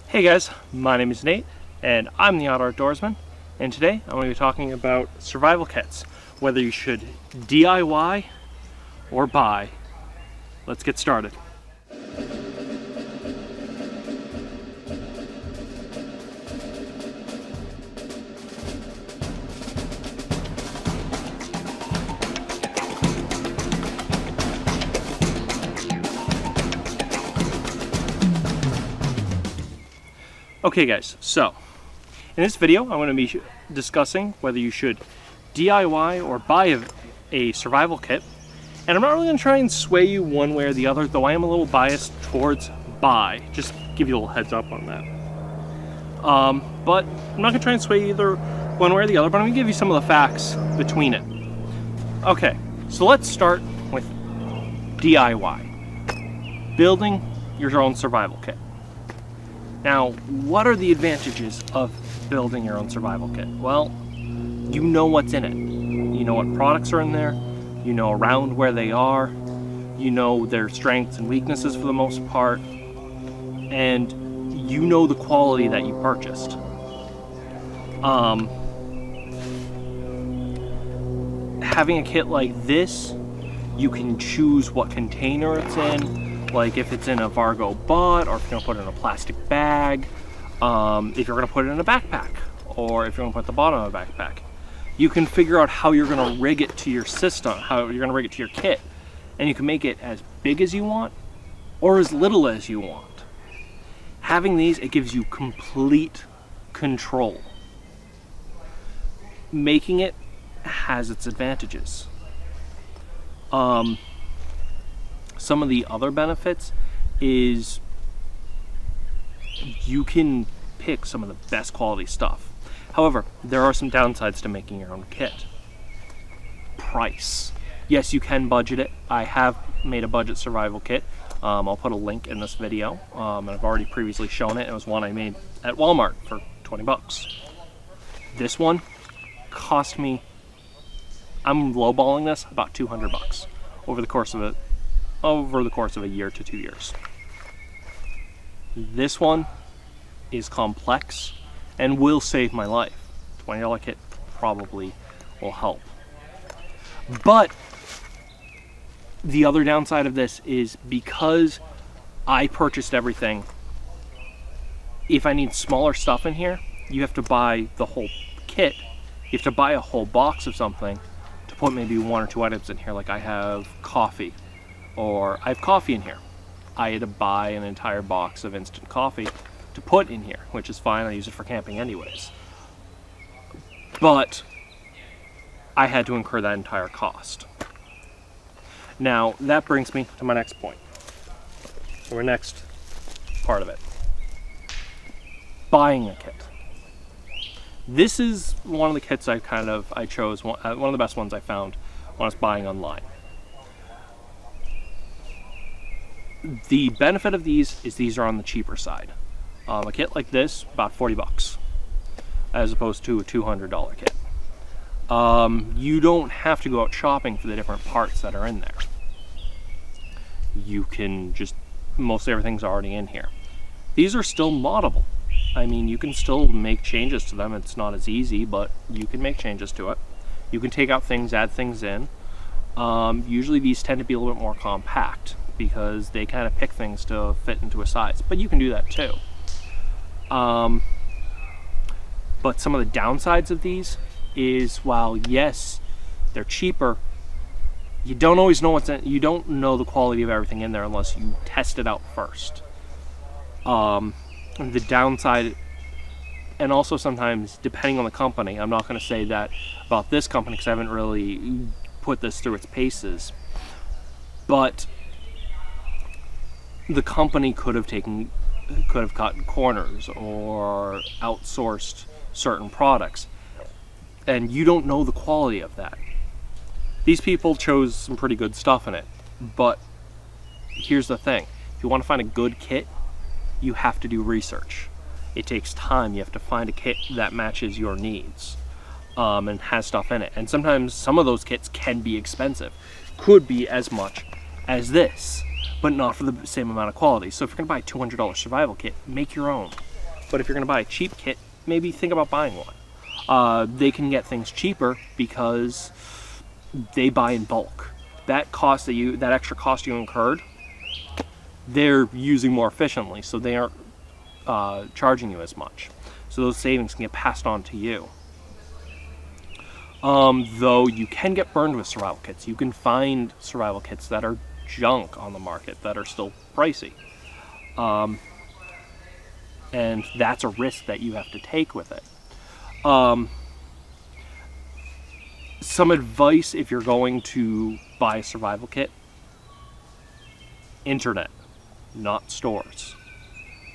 Hey guys, my name is Nate, and I'm the Outdoorsman, and today I'm going to be talking about survival kits, whether you should DIY or buy. Let's get started. Okay guys, so in this video I'm going to be discussing whether you should DIY or buy a survival kit, and I'm not really going to try and sway you one way or the other, though I am a little biased towards buy. Just give you a little heads up on that. But I'm not going to try and sway either one way or the other, but I'm going to give you some of the facts between it. Okay, so let's start with DIY, building your own survival kit. Now, what are the advantages of building your own survival kit? Well, you know what's in it. You know what products are in there. You know around where they are. You know their strengths and weaknesses for the most part. And you know the quality that you purchased. Having a kit like this, you can choose what container it's in. Like if it's in a Vargo butt, or if you're gonna put it in a plastic bag, if you're gonna put it in a backpack, or if you're gonna put the bottom of a backpack. You can figure out how you're gonna rig it to your system, how you're gonna rig it to your kit. And you can make it as big as you want, or as little as you want. Having these, it gives you complete control. Making it has its advantages. Some of the other benefits is you can pick some of the best quality stuff. However, there are some downsides to making your own kit. Price. Yes, you can budget it. I have made a budget survival kit. I'll put a link in this video. And I've already previously shown it. It was one I made at Walmart for 20 bucks. This one cost me, I'm lowballing this, about 200 bucks over the course of a year to 2 years. This one is complex and will save my life. $20 kit probably will help. But the other downside of this is because I purchased everything, if I need smaller stuff in here, you have to buy the whole kit. You have to buy a whole box of something to put maybe one or two items in here. Like I have coffee. Or I have coffee in here. I had to buy an entire box of instant coffee to put in here, which is fine. I use it for camping anyways. But I had to incur that entire cost. Now, that brings me to my next point, or next part of it. Buying a kit. This is one of the kits I chose, one of the best ones I found when I was buying online. The benefit of these is these are on the cheaper side. A kit like this, about 40 bucks, as opposed to a $200 kit. You don't have to go out shopping for the different parts that are in there. You can just, most everything's already in here. These are still moddable. I mean, you can still make changes to them. It's not as easy, but you can make changes to it. You can take out things, add things in. Usually these tend to be a little bit more compact, because they kind of pick things to fit into a size, but you can do that too. But some of the downsides of these is, while yes, they're cheaper, you don't always know what's in. You don't know the quality of everything in there unless you test it out first. The downside, and also sometimes depending on the company, I'm not going to say that about this company because I haven't really put this through its paces, but the company could have cut corners or outsourced certain products, and you don't know the quality of that. These people chose some pretty good stuff in it, but here's the thing. If you want to find a good kit, you have to do research. It takes time. You have to find a kit that matches your needs, and has stuff in it. And sometimes some of those kits can be expensive. Could be as much as this, but not for the same amount of quality. So if you're gonna buy a $200 survival kit, make your own. But if you're going to buy a cheap kit, maybe think about buying one. They can get things cheaper because they buy in bulk. That extra cost you incurred, they're using more efficiently, so they aren't charging you as much. So those savings can get passed on to you. Though you can get burned with survival kits. You can find survival kits that are junk on the market that are still pricey. And that's a risk that you have to take with it. Some advice if you're going to buy a survival kit: internet, not stores.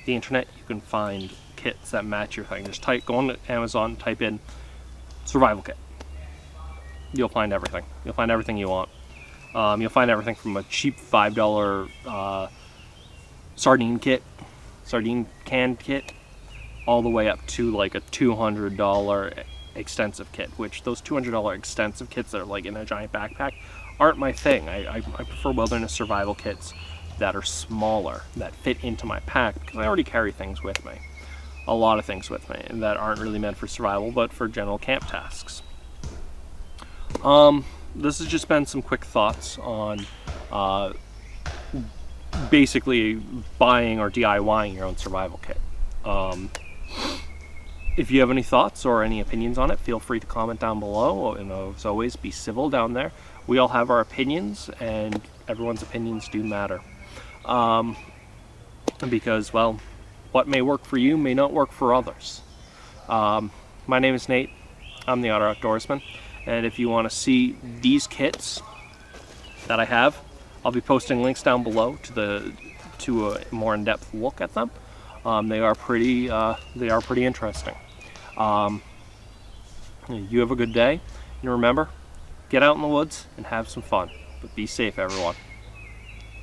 The internet, you can find kits that match your thing. Just go on to Amazon, type in survival kit. You'll find everything. You'll find everything you want. You'll find everything from a cheap $5 sardine can kit, all the way up to like a $200 extensive kit, which those $200 extensive kits that are like in a giant backpack aren't my thing. I prefer wilderness survival kits that are smaller, that fit into my pack, because I already carry things with me. A lot of things with me, and that aren't really meant for survival, but for general camp tasks. This has just been some quick thoughts on basically buying or DIYing your own survival kit. If you have any thoughts or any opinions on it, feel free to comment down below. And as always, be civil down there. We all have our opinions, and everyone's opinions do matter. Because, well, what may work for you may not work for others. My name is Nate. I'm the Otter Outdoorsman. And if you want to see these kits that I have, I'll be posting links down below to a more in-depth look at them. They are pretty interesting. You have a good day, and remember, get out in the woods and have some fun. But be safe, everyone.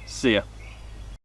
See ya.